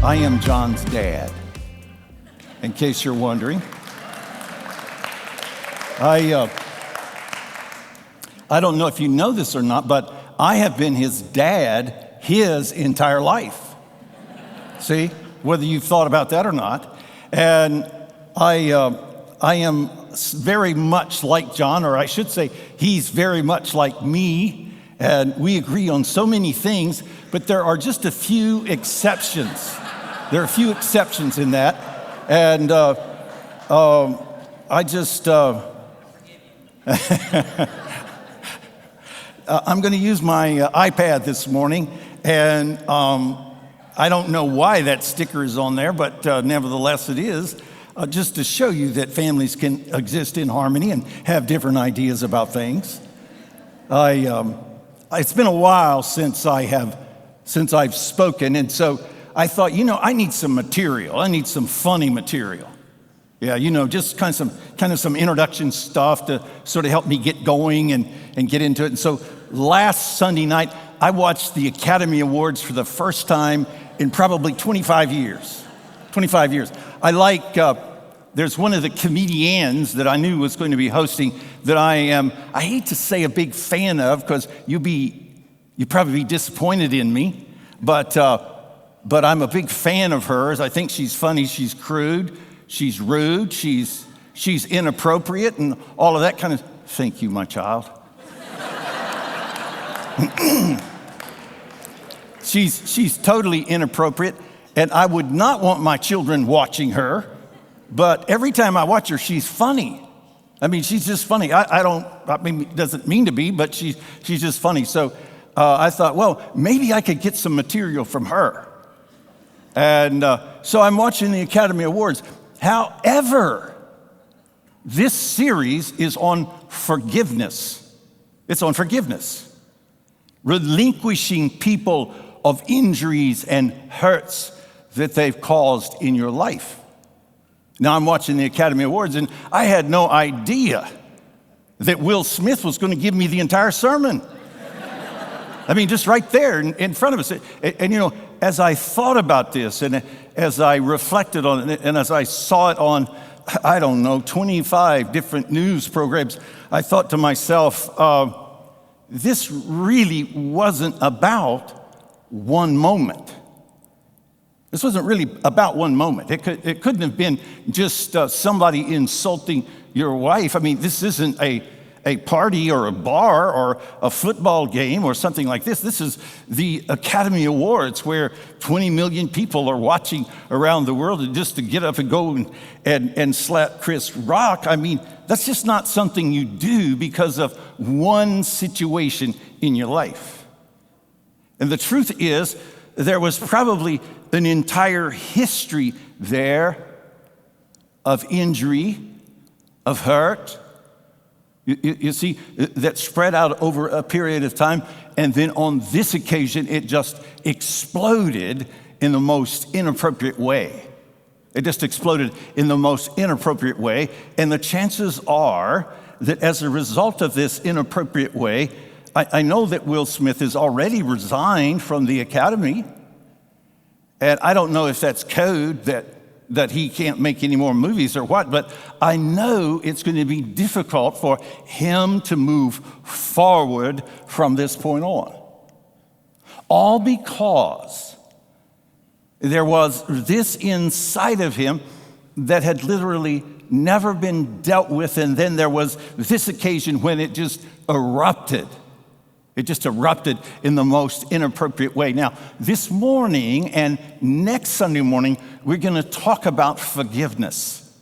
I am John's dad, in case you're wondering. I don't know if you know this or not, but I have been his dad his entire life. See, whether you've thought about that or not. And I am very much like John, or I should say, he's very much like me, and we agree on so many things, but there are just a few exceptions. There are a few exceptions in that, and I just... I'm going to use my iPad this morning, and I don't know why that sticker is on there, but nevertheless it is, just to show you that families can exist in harmony and have different ideas about things. It's been a while since I've spoken, and so I thought, I need some material. I need some funny material. Yeah, just kind of some introduction stuff to sort of help me get going and get into it. And so last Sunday night, I watched the Academy Awards for the first time in probably 25 years. 25 years. There's one of the comedians that I knew was going to be hosting that I hate to say a big fan of, because you'd probably be disappointed in me, but I'm a big fan of hers. I think she's funny, she's crude. She's rude, she's inappropriate, and all of that kind of... Thank you, my child. She's totally inappropriate, and I would not want my children watching her, but every time I watch her, she's funny. I mean, she's just funny. It doesn't mean to be, but she's just funny. So I thought, well, maybe I could get some material from her. And so I'm watching the Academy Awards. However, this series is on forgiveness. It's on forgiveness. Relinquishing people of injuries and hurts that they've caused in your life. Now, I'm watching the Academy Awards, and I had no idea that Will Smith was going to give me the entire sermon. I mean, just right there in front of us. And as I thought about this, and as I reflected on it, and as I saw it on, 25 different news programs, I thought to myself, this really wasn't about one moment. This wasn't really about one moment. It couldn't have been just somebody insulting your wife. I mean, this isn't a party or a bar or a football game or something like this. This is the Academy Awards, where 20 million people are watching around the world, and just to get up and go and slap Chris Rock, I mean, that's just not something you do because of one situation in your life. And the truth is, there was probably an entire history there of injury, of hurt, you see, that spread out over a period of time, and then on this occasion, it just exploded in the most inappropriate way. It just exploded in the most inappropriate way, and the chances are that as a result of this inappropriate way, I know that Will Smith has already resigned from the Academy, and I don't know if that's code that he can't make any more movies or what, but I know it's going to be difficult for him to move forward from this point on. All because there was this inside of him that had literally never been dealt with, and then there was this occasion when it just erupted. It just erupted in the most inappropriate way. Now, this morning and next Sunday morning, we're going to talk about forgiveness.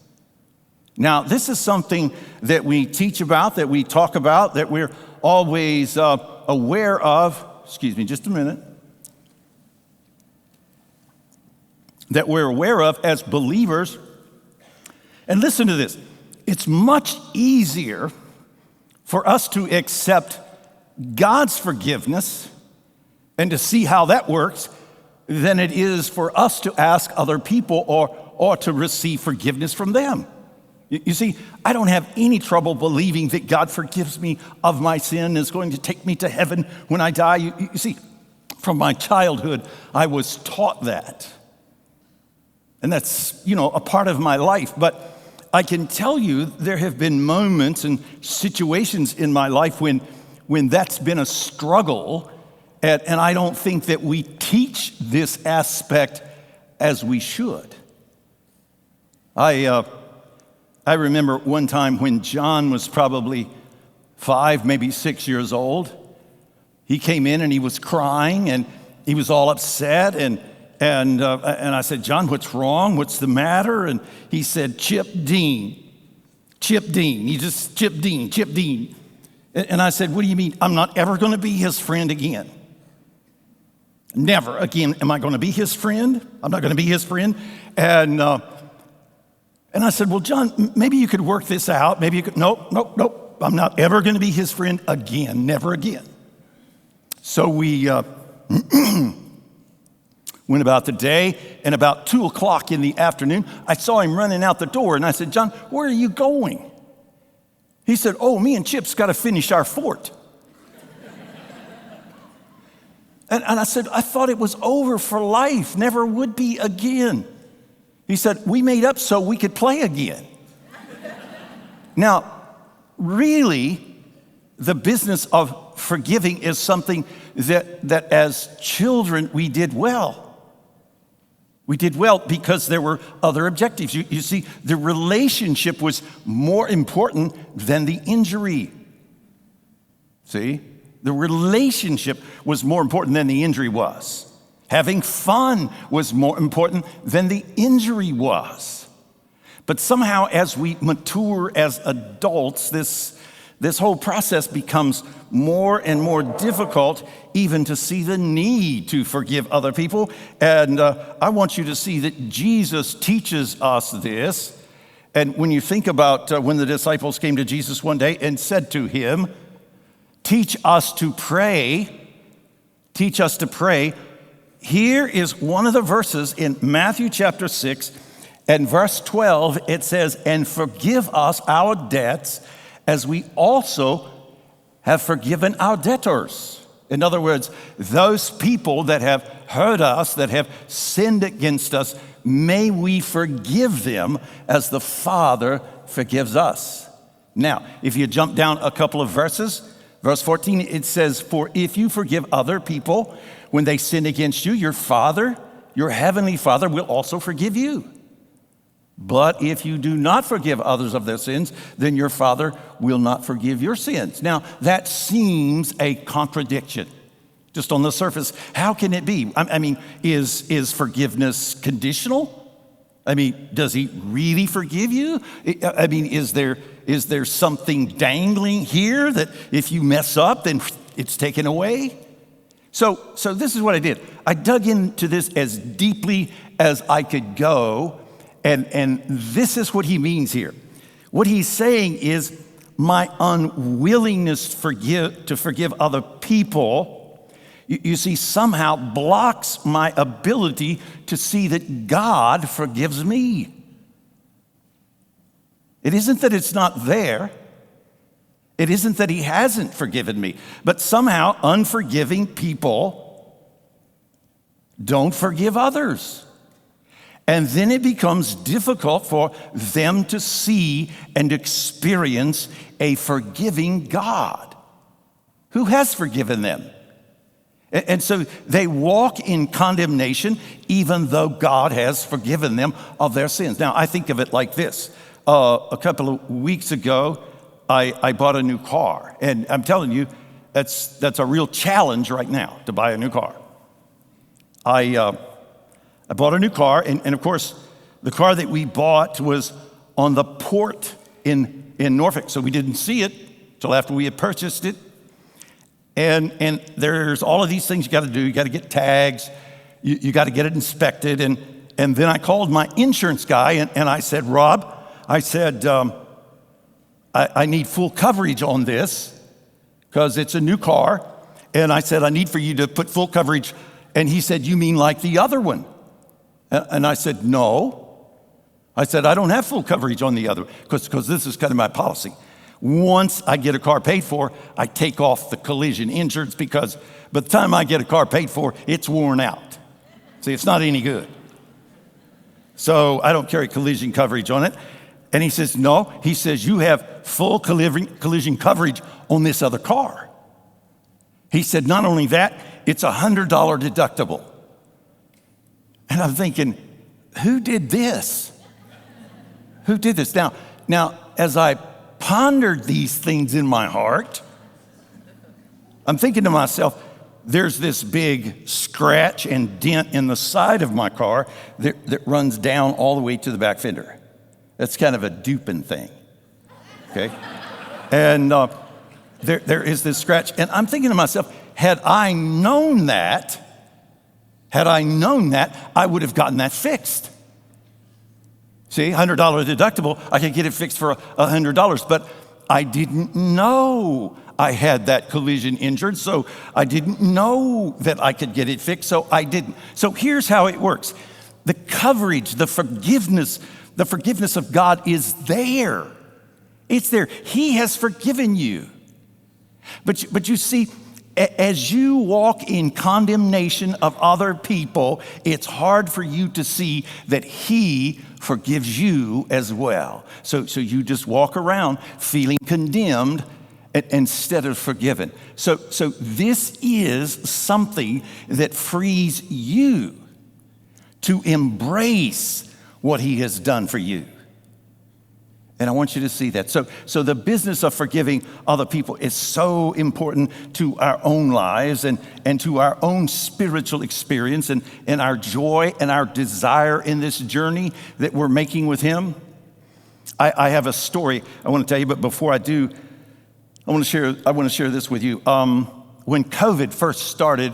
Now, this is something that we teach about, that we talk about, that we're always aware of. Excuse me, just a minute. That we're aware of as believers. And listen to this. It's much easier for us to accept God's forgiveness and to see how that works than it is for us to ask other people or to receive forgiveness from them. You see, I don't have any trouble believing that God forgives me of my sin and is going to take me to heaven when I die. You see, from my childhood, I was taught that. And that's, a part of my life. But I can tell you there have been moments and situations in my life when that's been a struggle, and I don't think that we teach this aspect as we should. I remember one time when John was probably 5, maybe 6 years old. He came in and he was crying and he was all upset, and I said, "John, what's wrong? What's the matter?" And he said, Chip Dean. He just, Chip Dean. And I said, "What do you mean? I'm not ever going to be his friend again. Never again am I going to be his friend. I'm not going to be his friend." And I said, "Well, John, maybe you could work this out. Maybe you could." Nope. I'm not ever going to be his friend again. Never again. So we went about the day, and about 2:00 in the afternoon, I saw him running out the door, and I said, "John, where are you going?" He said, "Oh, me and Chip's got to finish our fort." And I said, "I thought it was over for life, never would be again." He said, "We made up so we could play again." Now, really, the business of forgiving is something that as children we did well. We did well because there were other objectives. You see, the relationship was more important than the injury. See? The relationship was more important than the injury was. Having fun was more important than the injury was. But somehow, as we mature as adults, this whole process becomes more and more difficult, even to see the need to forgive other people. And I want you to see that Jesus teaches us this. And when you think about when the disciples came to Jesus one day and said to him, "Teach us to pray. Teach us to pray." Here is one of the verses in Matthew chapter 6 and verse 12. It says, "And forgive us our debts as we also have forgiven our debtors." In other words, those people that have hurt us, that have sinned against us, may we forgive them as the Father forgives us. Now, if you jump down a couple of verses, verse 14, it says, "For if you forgive other people when they sin against you, your Father, your heavenly Father, will also forgive you. But if you do not forgive others of their sins, then your Father will not forgive your sins." Now, that seems a contradiction. Just on the surface, how can it be? I mean, is forgiveness conditional? I mean, does he really forgive you? I mean, is there something dangling here that if you mess up, then it's taken away? So this is what I did. I dug into this as deeply as I could go. And this is what he means here. What he's saying is my unwillingness to forgive other people, you see, somehow blocks my ability to see that God forgives me. It isn't that it's not there. It isn't that he hasn't forgiven me. But somehow unforgiving people don't forgive others. And then it becomes difficult for them to see and experience a forgiving God who has forgiven them. And so they walk in condemnation even though God has forgiven them of their sins. Now, I think of it like this. A couple of weeks ago, I bought a new car. And I'm telling you, that's a real challenge right now to buy a new car. I bought a new car, and of course, the car that we bought was on the port in Norfolk, so we didn't see it till after we had purchased it. And there's all of these things you got to do. You got to get tags. You got to get it inspected. And then I called my insurance guy, and I said, "Rob," I said, I need full coverage on this because it's a new car. And I said, "I need for you to put full coverage." And he said, "You mean like the other one?" And I said, "No." I said, "I don't have full coverage on the other because this is kind of my policy. Once I get a car paid for, I take off the collision insurance because by the time I get a car paid for, it's worn out. See, it's not any good." so I don't carry collision coverage on it. And he says, no. He says, you have full collision coverage on this other car. He said, not only that, it's $100 deductible. And I'm thinking, who did this? Who did this? Now, as I pondered these things in my heart, I'm thinking to myself, there's this big scratch and dent in the side of my car that runs down all the way to the back fender. That's kind of a Dupin thing, okay? And there is this scratch. And I'm thinking to myself, had I known that, I would have gotten that fixed. See, $100 deductible, I could get it fixed for $100, but I didn't know I had that collision injured, so I didn't know that I could get it fixed, so I didn't. So here's how it works. The coverage, the forgiveness of God is there. It's there. He has forgiven you. But you see, as you walk in condemnation of other people, it's hard for you to see that He forgives you as well. So you just walk around feeling condemned instead of forgiven. So this is something that frees you to embrace what He has done for you. And I want you to see that. So the business of forgiving other people is so important to our own lives and to our own spiritual experience and our joy and our desire in this journey that we're making with Him. I have a story I want to tell you, but before I do, I want to share this with you. When COVID first started,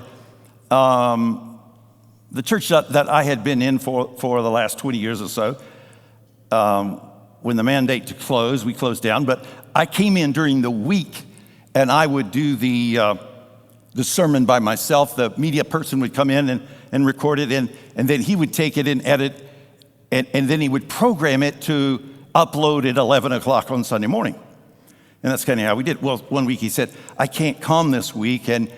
the church that I had been in for the last 20 years or so, when the mandate to close, we closed down. But I came in during the week, and I would do the sermon by myself. The media person would come in and record it, and then he would take it and edit, and then he would program it to upload at 11 o'clock on Sunday morning. And that's kind of how we did. Well, one week he said, I can't come this week and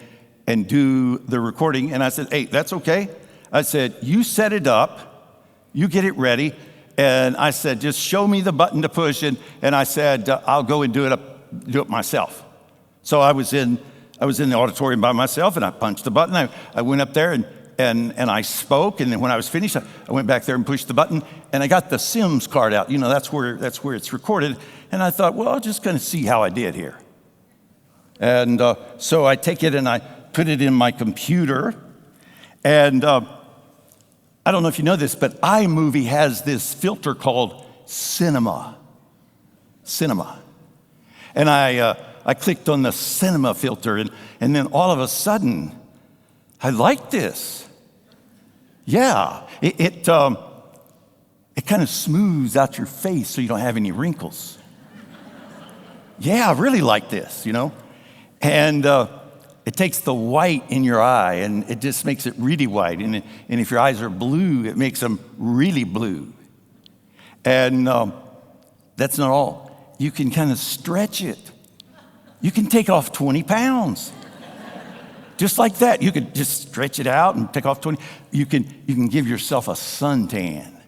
do the recording. And I said, hey, that's okay. I said, you set it up, you get it ready. And I said, just show me the button to push. And I said, I'll go and do it myself. So I was in the auditorium by myself, and I punched the button. I went up there and I spoke. And then when I was finished, I went back there and pushed the button. And I got the Sims card out. You know, that's where it's recorded. And I thought, well, I'll just kind of see how I did here. And so I take it and I put it in my computer. And I don't know if you know this, but iMovie has this filter called Cinema. And I clicked on the Cinema filter, and then all of a sudden, I like this. Yeah, it kind of smooths out your face so you don't have any wrinkles. Yeah, I really like this, you know. And it takes the white in your eye, and it just makes it really white. And if your eyes are blue, it makes them really blue. And that's not all. You can kind of stretch it. You can take off 20 pounds. Just like that. You could just stretch it out and take off 20. You can give yourself a suntan.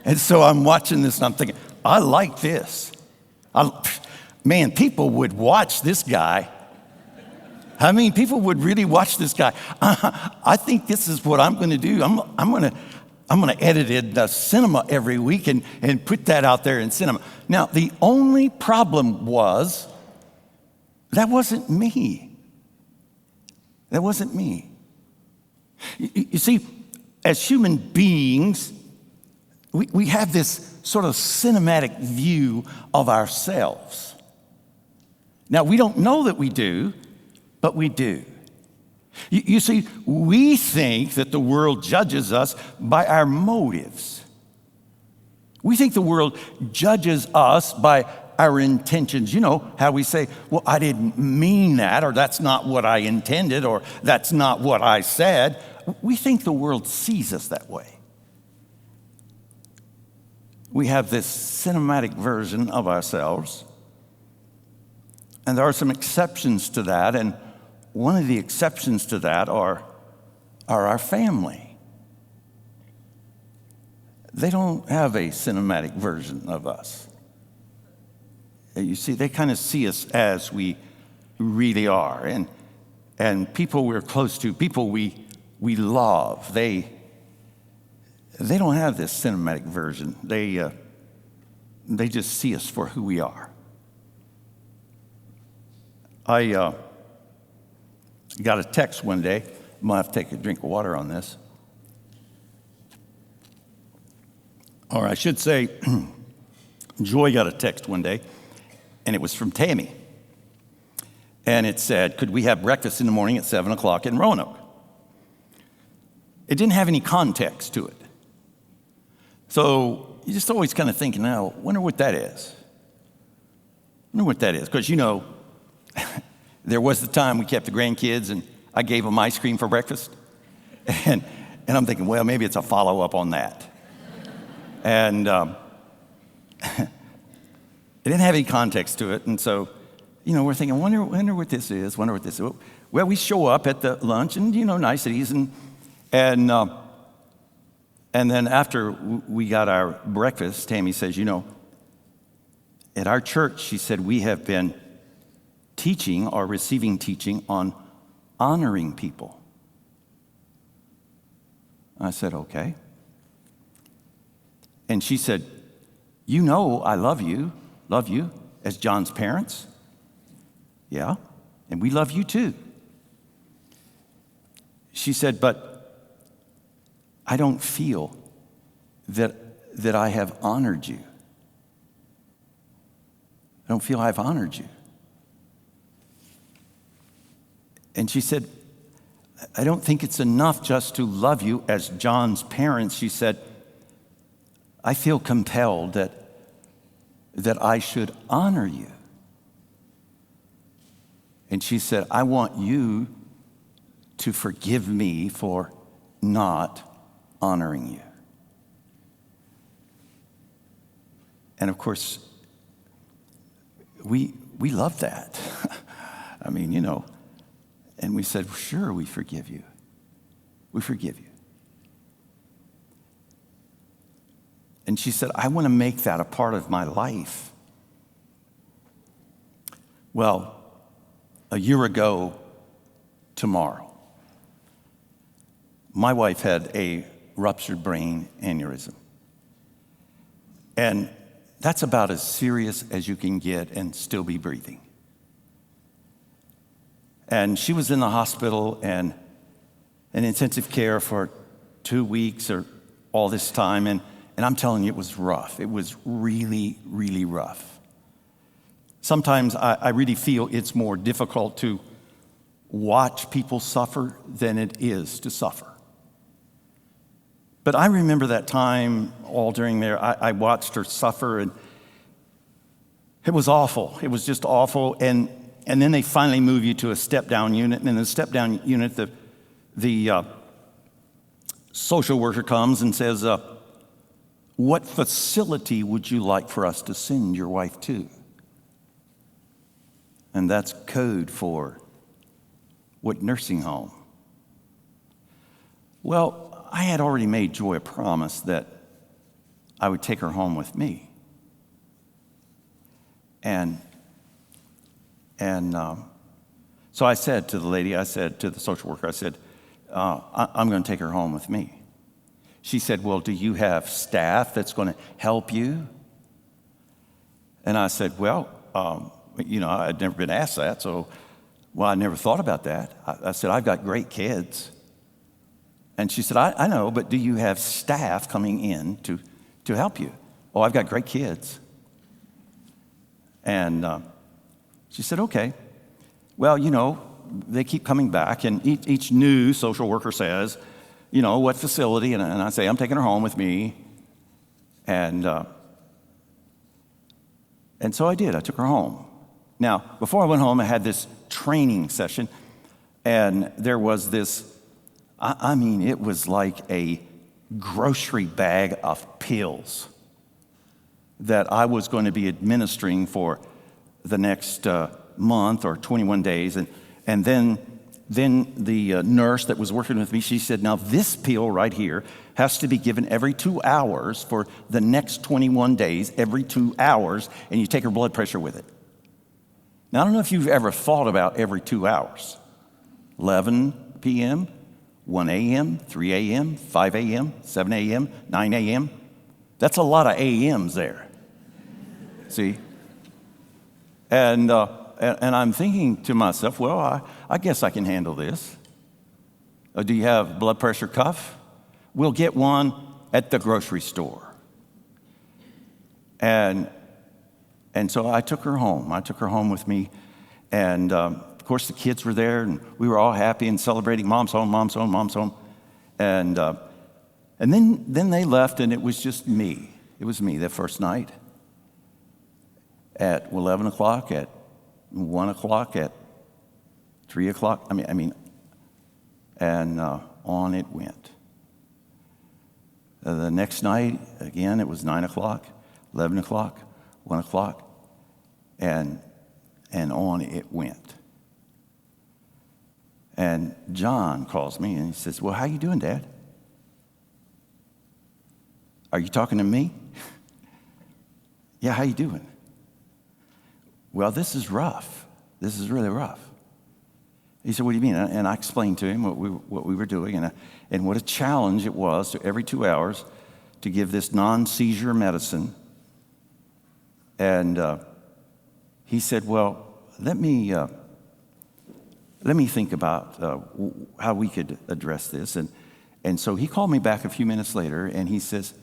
And so I'm watching this, and I'm thinking, I like this. Man, people would watch this guy. I mean, people would really watch this guy. I think this is what I'm going to do. I'm going to edit it in Cinema every week and put that out there in Cinema. Now, the only problem was that wasn't me. That wasn't me. You see, as human beings, we have this sort of cinematic view of ourselves. Now, we don't know that we do, but we do. You see, we think that the world judges us by our motives. We think the world judges us by our intentions. You know how we say, well, I didn't mean that, or that's not what I intended, or that's not what I said. We think the world sees us that way. We have this cinematic version of ourselves. And there are some exceptions to that, and one of the exceptions to that are our family. they don't have a cinematic version of us. You see, they kind of see us as we really are. And people we're close to, people we love, they don't have this cinematic version. They just see us for who we are. I got a text one day. I'm going to have to take a drink of water on this. Or I should say, Joy got a text one day, and it was from Tammy. And it said, could we have breakfast in the morning at 7 o'clock in Roanoke? It didn't have any context to it. So you're just always kind of thinking, now, wonder what that is. Wonder what that is. Because, there was the time we kept the grandkids, and I gave them ice cream for breakfast. And I'm thinking, well, maybe it's a follow-up on that. And it didn't have any context to it. And so, we're thinking, wonder what this is, wonder what this is. Well, we show up at the lunch and, niceties. And then after we got our breakfast, Tammy says, at our church, she said, we have been teaching or receiving teaching on honoring people. I said, okay. And she said, I love you as John's parents. Yeah, and we love you too. She said, but I don't feel that I have honored you. I don't feel I've honored you. And she said, I don't think it's enough just to love you as John's parents. She said, I feel compelled that I should honor you. And she said, I want you to forgive me for not honoring you. And of course, we love that. I mean, and we said, sure, we forgive you. We forgive you. And she said, I want to make that a part of my life. Well, a year ago tomorrow, my wife had a ruptured brain aneurysm. And that's about as serious as you can get and still be breathing. And she was in the hospital and in intensive care for 2 weeks or all this time. And I'm telling you, it was rough. It was really, really rough. Sometimes I really feel it's more difficult to watch people suffer than it is to suffer. But I remember that time all during there, I watched her suffer, and it was awful. It was just awful. And then they finally move you to a step-down unit. And in the step-down unit, the social worker comes and says, what facility would you like for us to send your wife to? And that's code for what nursing home? Well, I had already made Joy a promise that I would take her home with me. And so I said to the lady, I said to the social worker, I said, I'm going to take her home with me. She said, well, do you have staff that's going to help you? And I said, well, I'd never been asked that, so, I never thought about that. I said, I've got great kids. And she said, I know, but do you have staff coming in to help you? Oh, I've got great kids. And she said, okay. Well, they keep coming back, and each new social worker says, what facility? And I say, I'm taking her home with me. And so I did. I took her home. Now, before I went home, I had this training session, and there was this, it was like a grocery bag of pills that I was going to be administering for the next month or 21 days. And then then the nurse that was working with me, she said, now this pill right here has to be given every 2 hours for the next 21 days, every 2 hours, and you take her blood pressure with it. Now, I don't know if you've ever thought about every 2 hours. 11 p.m., 1 a.m., 3 a.m., 5 a.m., 7 a.m., 9 a.m. That's a lot of a.m.s there. See? And I'm thinking to myself, well, I guess I can handle this. Do you have blood pressure cuff? We'll get one at the grocery store. And so I took her home. I took her home with me. And of course, the kids were there, and we were all happy and celebrating. Mom's home, mom's home, mom's home. And then they left, and it was just me. It was me that first night. At 11 o'clock, at 1 o'clock, at 3 o'clock. And on it went. The next night, again, it was 9 o'clock, 11 o'clock, 1 o'clock, and on it went. And John calls me and he says, well, how you doing, Dad? Are you talking to me? Yeah, how you doing? Well, this is rough. This is really rough. He said, what do you mean? And I explained to him what we were doing and what a challenge it was to every 2 hours to give this non-seizure medicine. And he said, well, let me think about how we could address this. And so he called me back a few minutes later, and he says,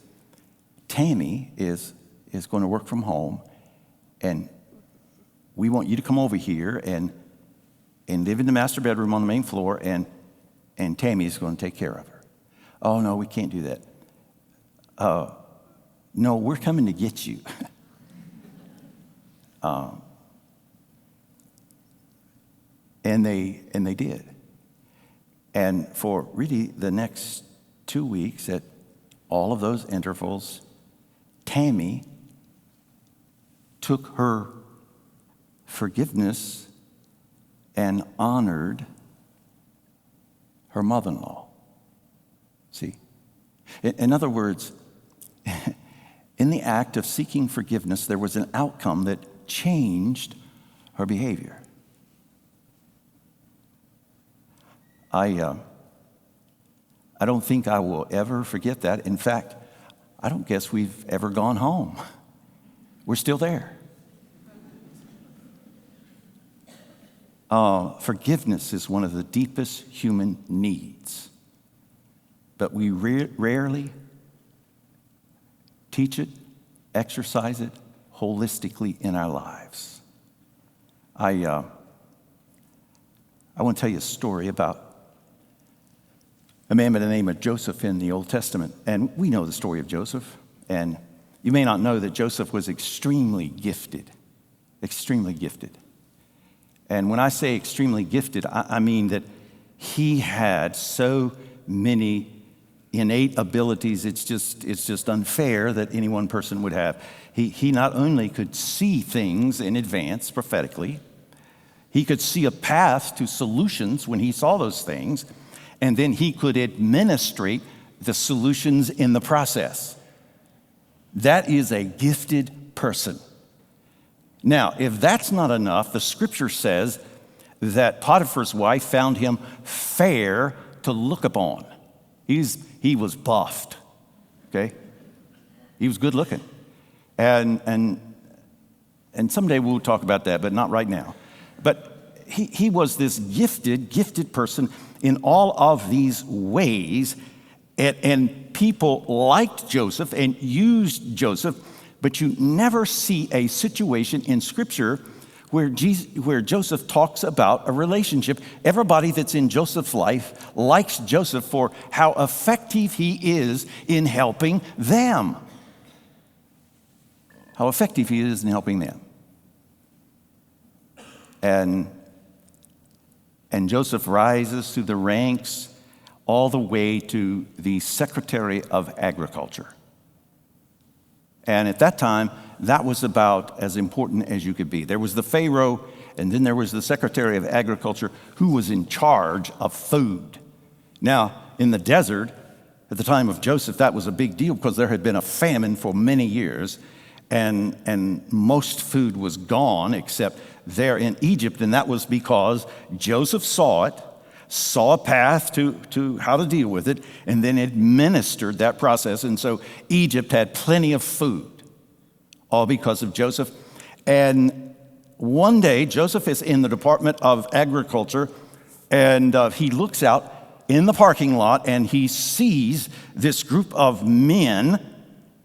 Tammy is going to work from home, and we want you to come over here and live in the master bedroom on the main floor, and Tammy is going to take care of her. Oh, no, we can't do that. No, we're coming to get you. And they did. And for really the next 2 weeks, at all of those intervals, Tammy took her forgiveness and honored her mother-in-law. See? In other words, in the act of seeking forgiveness, there was an outcome that changed her behavior. I don't think I will ever forget that. In fact, I don't guess we've ever gone home. We're still there. Forgiveness is one of the deepest human needs, but we rarely teach it, exercise it holistically in our lives. I want to tell you a story about a man by the name of Joseph in the Old Testament. And we know the story of Joseph. And you may not know that Joseph was extremely gifted. Extremely gifted. And when I say extremely gifted, I mean that he had so many innate abilities, it's just unfair that any one person would have. He not only could see things in advance prophetically, he could see a path to solutions when he saw those things, and then he could administrate the solutions in the process. That is a gifted person. Now, if that's not enough, the scripture says that Potiphar's wife found him fair to look upon. He was buffed, okay? He was good looking. And someday we'll talk about that, but not right now. But he was this gifted person in all of these ways, and people liked Joseph and used Joseph, but you never see a situation in Scripture where Joseph talks about a relationship. Everybody that's in Joseph's life likes Joseph for how effective he is in helping them. How effective he is in helping them. And Joseph rises through the ranks all the way to the Secretary of Agriculture. And at that time, that was about as important as you could be. There was the Pharaoh, and then there was the Secretary of Agriculture who was in charge of food. Now, in the desert, at the time of Joseph, that was a big deal because there had been a famine for many years, and most food was gone except there in Egypt, and that was because Joseph saw a path to how to deal with it, and then administered that process. And so Egypt had plenty of food, all because of Joseph. And one day, Joseph is in the Department of Agriculture, and he looks out in the parking lot, and he sees this group of men,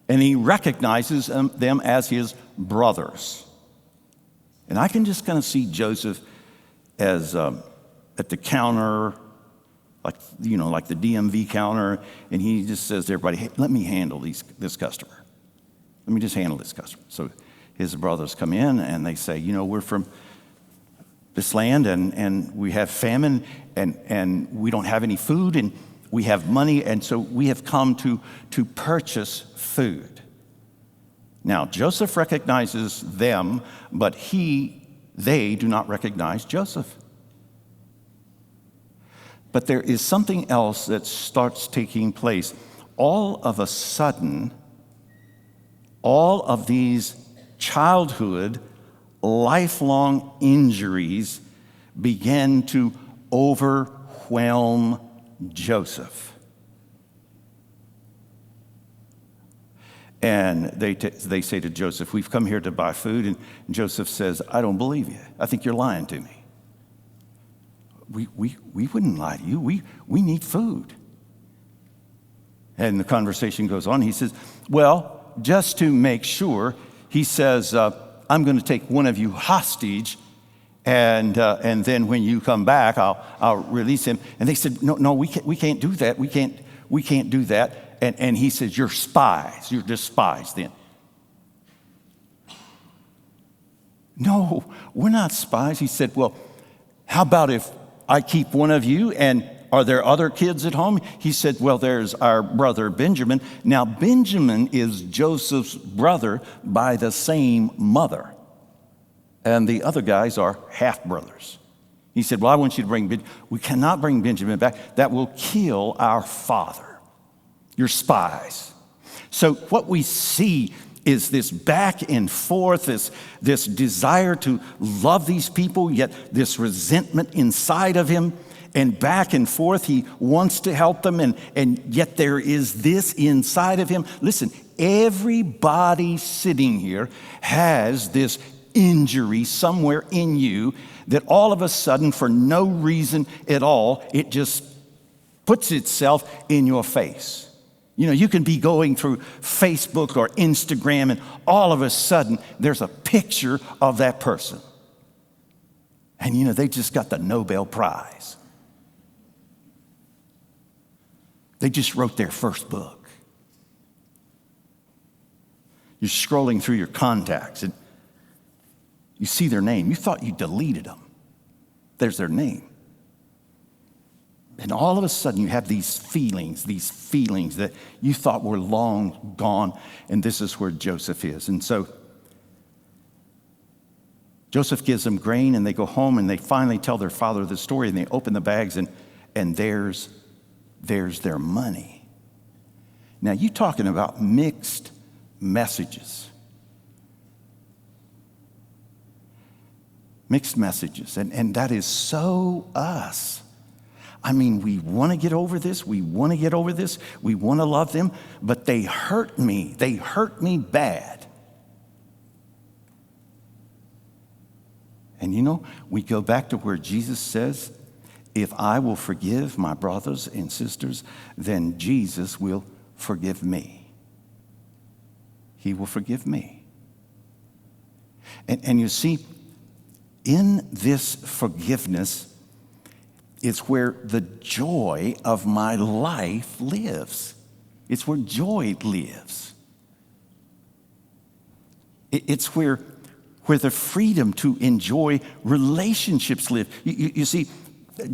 and he recognizes them as his brothers. And I can just kind of see Joseph as at the counter, like the DMV counter, and he just says to everybody, "Hey, let me handle this customer. Let me just handle this customer." So his brothers come in, and they say, "We're from this land, and we have famine, and we don't have any food, and we have money, and so we have come to purchase food." Now, Joseph recognizes them, but they do not recognize Joseph. But there is something else that starts taking place. All of a sudden, all of these childhood, lifelong injuries began to overwhelm Joseph. And they say to Joseph, "We've come here to buy food." And Joseph says, "I don't believe you. I think you're lying to me. We wouldn't lie to you. We need food." And the conversation goes on. He says, "Well, just to make sure," he says, "I'm going to take one of you hostage, and then when you come back, I'll release him." And they said, "No, we can't do that. We can't do that." And he says, "You're spies. You're just spies then." "No, we're not spies." He said, "Well, how about if I keep one of you, and are there other kids at home?" He said, "Well, there's our brother Benjamin." Now, Benjamin is Joseph's brother by the same mother, and the other guys are half-brothers. He said, "Well, I want you to bring Benjamin." "We cannot bring Benjamin back. That will kill our father. You're spies." So what we see is this back and forth, this desire to love these people, yet this resentment inside of him, and back and forth. He wants to help them, and yet there is this inside of him. Listen, everybody sitting here has this injury somewhere in you that all of a sudden, for no reason at all, it just puts itself in your face. You can be going through Facebook or Instagram, and all of a sudden, there's a picture of that person. And they just got the Nobel Prize. They just wrote their first book. You're scrolling through your contacts, and you see their name. You thought you deleted them. There's their name. And all of a sudden, you have these feelings that you thought were long gone, and this is where Joseph is. And so Joseph gives them grain, and they go home, and they finally tell their father the story, and they open the bags, and there's their money. Now, you're talking about mixed messages. Mixed messages, and that is so us. I mean, we want to get over this. We want to love them, but they hurt me. They hurt me bad. And we go back to where Jesus says, "If I will forgive my brothers and sisters, then Jesus will forgive me." He will forgive me. And you see, in this forgiveness, it's where the joy of my life lives. It's where joy lives. It's where the freedom to enjoy relationships live. You see,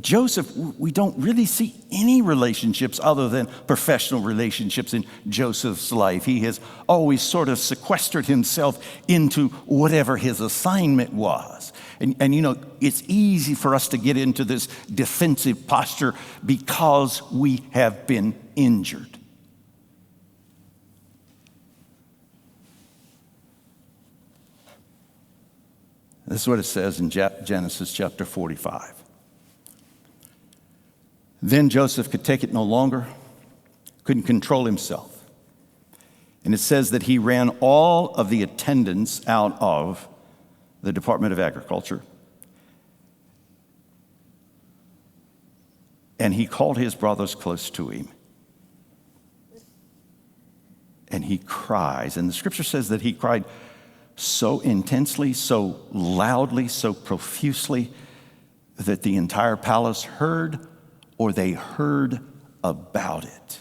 Joseph, we don't really see any relationships other than professional relationships in Joseph's life. He has always sort of sequestered himself into whatever his assignment was. And you know, it's easy for us to get into this defensive posture because we have been injured. This is what it says in Genesis chapter 45. Then Joseph could take it no longer, couldn't control himself. And it says that he ran all of the attendants out of the Department of Agriculture. And he called his brothers close to him. And he cries. And the scripture says that he cried so intensely, so loudly, so profusely that the entire palace heard, or they heard about it.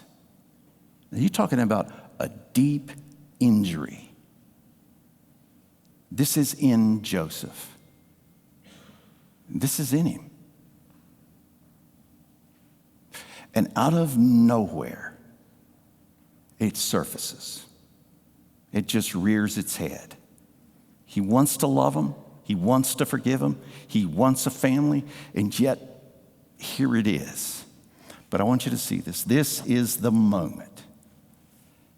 Now, you're talking about a deep injury. This is in Joseph. This is in him. And out of nowhere, it surfaces. It just rears its head. He wants to love him. He wants to forgive him. He wants a family. And yet, here it is. But I want you to see this. This is the moment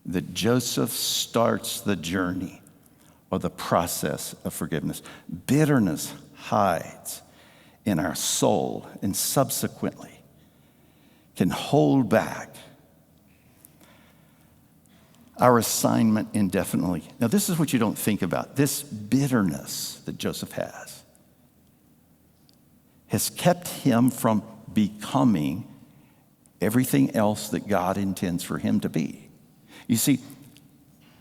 that Joseph starts the journey or the process of forgiveness. Bitterness hides in our soul and subsequently can hold back our assignment indefinitely. Now, this is what you don't think about. This bitterness that Joseph has kept him from becoming everything else that God intends for him to be. You see,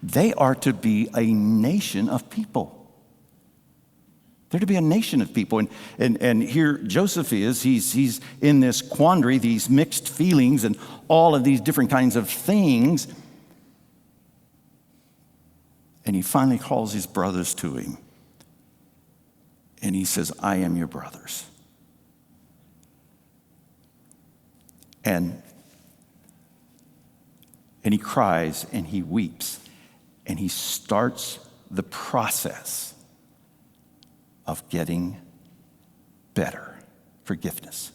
they are to be a nation of people. They're to be a nation of people. And here Joseph is, he's in this quandary, these mixed feelings and all of these different kinds of things. And he finally calls his brothers to him. And he says, I am your brothers. And he cries and he weeps. And he starts the process of getting better, forgiveness.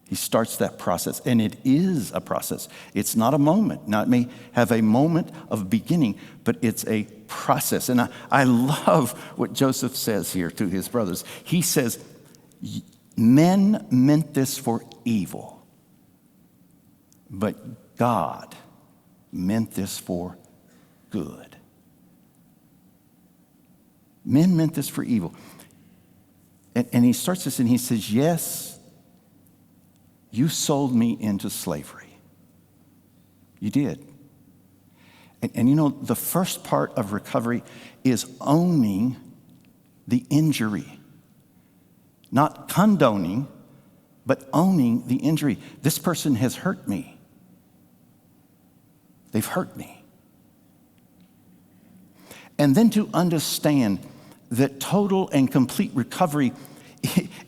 He starts that process, and it is a process. It's not a moment. Now, it may have a moment of beginning, but it's a process. And I love what Joseph says here to his brothers. He says, men meant this for evil, but God meant this for good. Men meant this for evil. And he starts this and he says, yes, you sold me into slavery. You did. And you know, the first part of recovery is owning the injury. Not condoning, but owning the injury. This person has hurt me. They've hurt me. And then to understand that total and complete recovery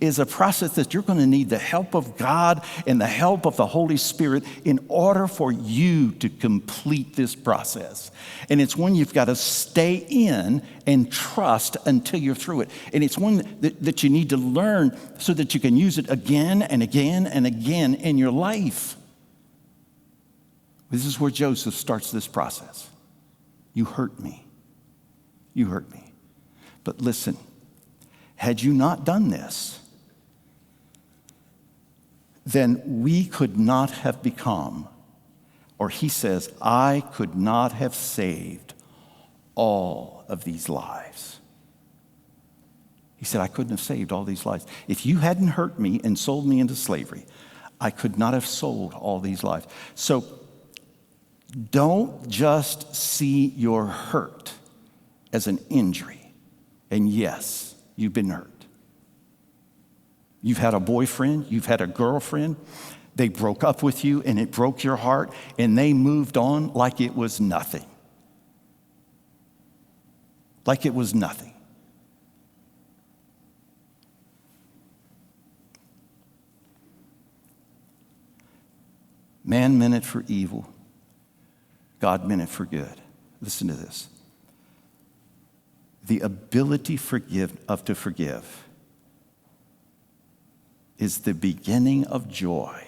is a process that you're going to need the help of God and the help of the Holy Spirit in order for you to complete this process. And it's one you've got to stay in and trust until you're through it. And it's one that you need to learn so that you can use it again and again and again in your life. This is where Joseph starts this process. You hurt me. You hurt me. But listen, had you not done this, then we could not have become, or he says, I could not have saved all of these lives. He said, I couldn't have saved all these lives. If you hadn't hurt me and sold me into slavery, I could not have sold all these lives. So don't just see your hurt as an injury. And yes, you've been hurt. You've had a boyfriend, you've had a girlfriend, they broke up with you and it broke your heart and they moved on like it was nothing. Like it was nothing. Man meant it for evil. God meant it for good. Listen to this. The ability to forgive is the beginning of joy.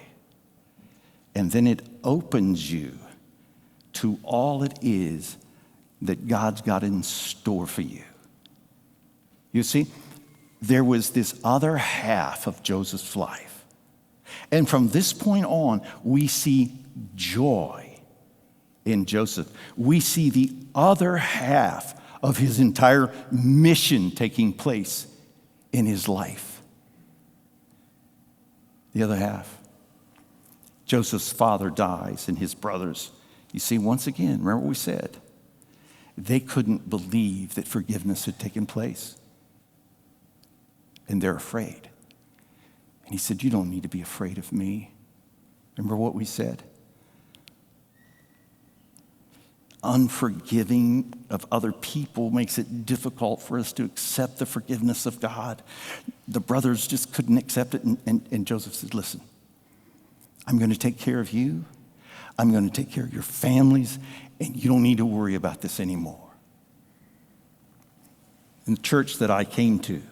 And then it opens you to all it is that God's got in store for you. You see, there was this other half of Joseph's life. And from this point on, we see joy in Joseph. We see the other half of his entire mission taking place in his life. The other half. Joseph's father dies and his brothers. You see, once again, remember what we said. They couldn't believe that forgiveness had taken place. And they're afraid. And he said, you don't need to be afraid of me. Remember what we said? Unforgiving of other people makes it difficult for us to accept the forgiveness of God. The brothers just couldn't accept it. And Joseph said, listen, I'm going to take care of you. I'm going to take care of your families. And you don't need to worry about this anymore. In the church that I came to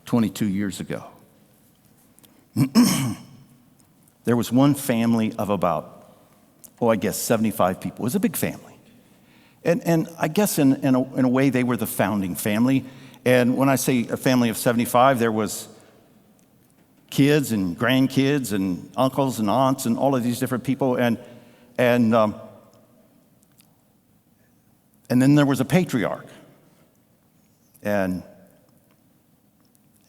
22 years ago, there was one family of about, 75 people. It was a big family. And I guess in a way, they were the founding family. And when I say a family of 75, there was kids and grandkids and uncles and aunts and all of these different people. And then there was a patriarch. And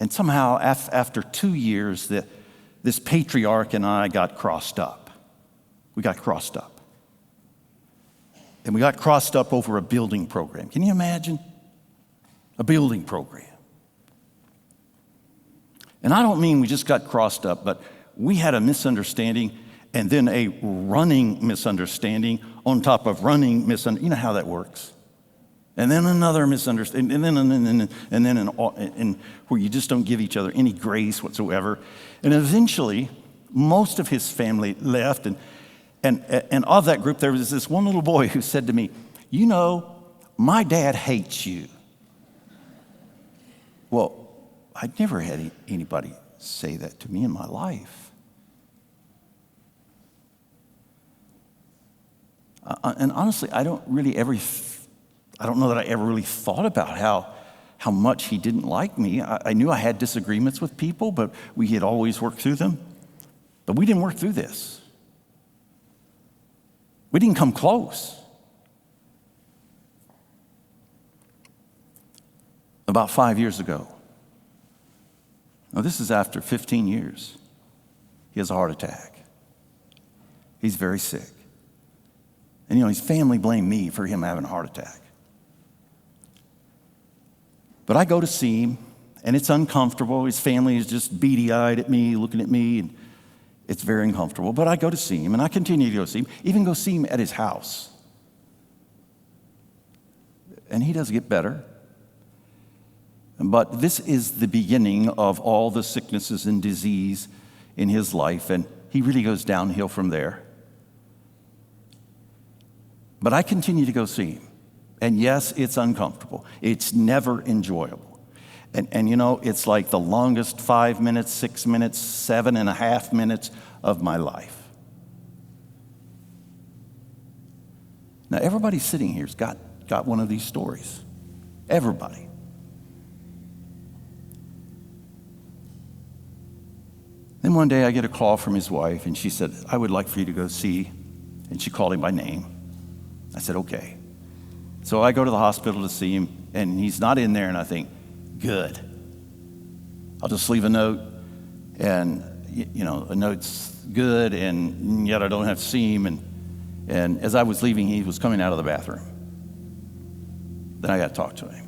somehow, after 2 years, this patriarch and I got crossed up. We got crossed up. And we got crossed up over a building program. Can you imagine? A building program. And I don't mean we just got crossed up, but we had a misunderstanding and then a running misunderstanding on top of running misunderstanding. You know how that works. And then another misunderstanding, and then where you just don't give each other any grace whatsoever. And eventually, most of his family left, and of that group, there was this one little boy who said to me, you know, my dad hates you. Well, I'd never had anybody say that to me in my life. And honestly, I don't know that I ever really thought about how much he didn't like me. I knew I had disagreements with people, but we had always worked through them. But we didn't work through this. We didn't come close. About 5 years ago. Now, this is after 15 years. He has a heart attack. He's very sick. And, his family blamed me for him having a heart attack. But I go to see him, and it's uncomfortable. His family is just beady-eyed at me, looking at me, and it's very uncomfortable. But I go to see him, and I continue to go see him, even go see him at his house. And he does get better. But this is the beginning of all the sicknesses and disease in his life, and he really goes downhill from there. But I continue to go see him. And yes, it's uncomfortable. It's never enjoyable. And it's like the longest 5 minutes, 6 minutes, 7.5 minutes of my life. Now, everybody sitting here's got one of these stories. Everybody. Then one day I get a call from his wife, and she said, I would like for you to go see. And she called him by name. I said, okay. So I go to the hospital to see him, and he's not in there, and I think, good. I'll just leave a note, and, a note's good, and yet I don't have to see him. And as I was leaving, he was coming out of the bathroom. Then I got to talk to him.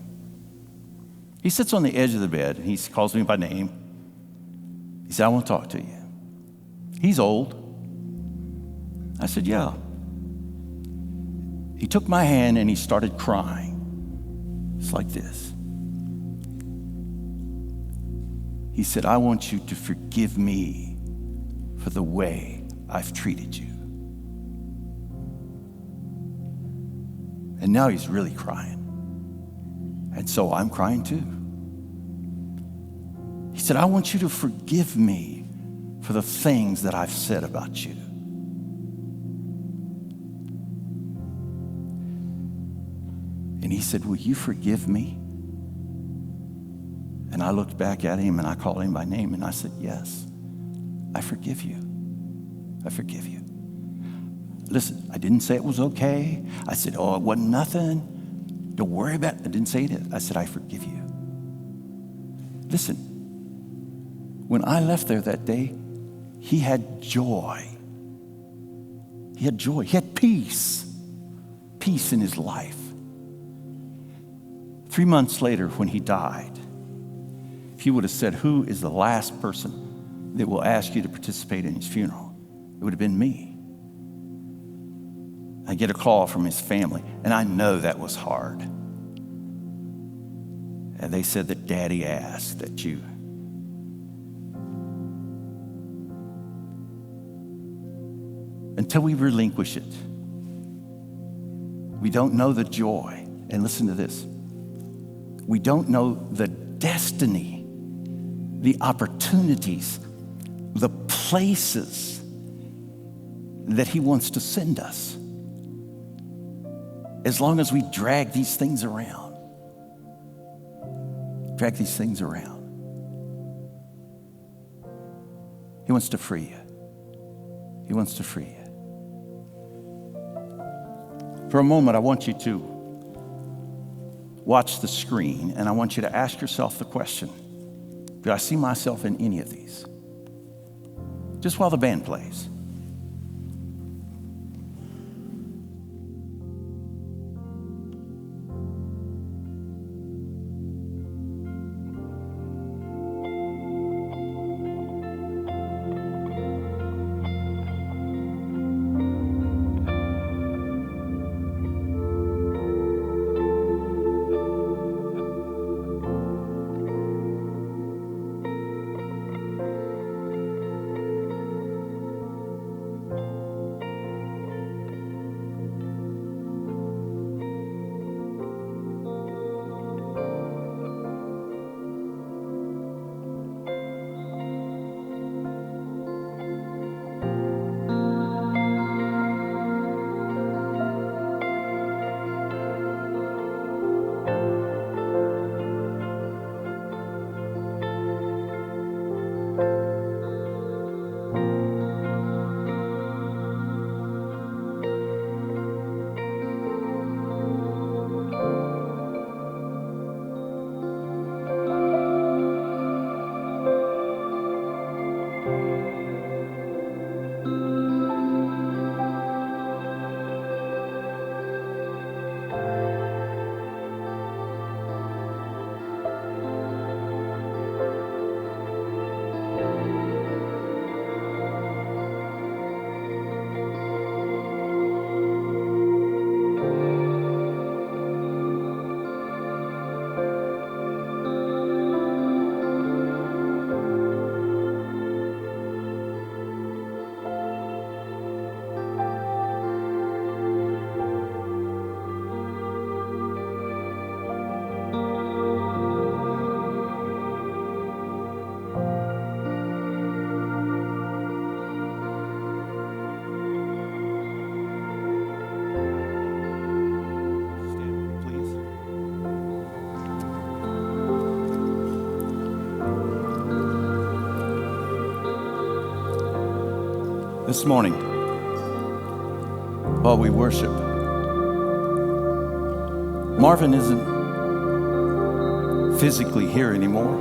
He sits on the edge of the bed, and he calls me by name. He said, I want to talk to you. He's old. I said, yeah. He took my hand and he started crying. It's like this. He said, I want you to forgive me for the way I've treated you. And now he's really crying. And so I'm crying too. He said, I want you to forgive me for the things that I've said about you. And he said, will you forgive me? And I looked back at him and I called him by name and I said, yes, I forgive you. I forgive you. Listen, I didn't say it was okay. I said, oh, it wasn't nothing. Don't worry about it. I didn't say it. I said, I forgive you. Listen, when I left there that day, he had joy. He had joy. He had peace. Peace in his life. 3 months later, when he died, if he would have said, who is the last person that will ask you to participate in his funeral? It would have been me. I get a call from his family, and I know that was hard. And they said that Daddy asked that you. Until we relinquish it, we don't know the joy. And listen to this. We don't know the destiny, the opportunities, the places that he wants to send us. As long as we drag these things around. Drag these things around. He wants to free you. He wants to free you. For a moment, I want you to watch the screen, and I want you to ask yourself the question, do I see myself in any of these? Just while the band plays. This morning, while we worship, Marvin isn't physically here anymore,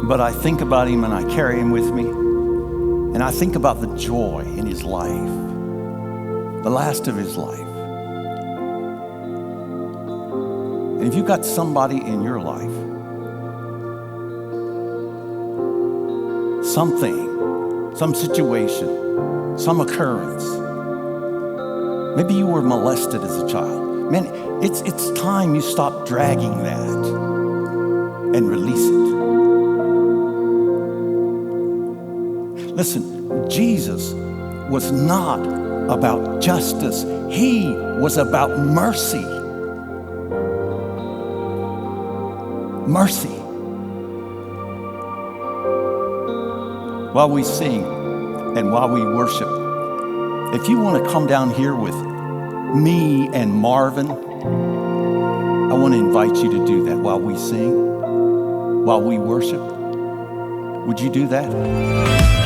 but I think about him and I carry him with me, and I think about the joy in his life, the last of his life. And if you've got somebody in your life, something, some situation, some occurrence. Maybe you were molested as a child. Man, it's time you stop dragging that and release it. Listen, Jesus was not about justice. He was about mercy. Mercy. While we sing and while we worship, if you want to come down here with me and Marvin, I want to invite you to do that while we sing, while we worship. Would you do that?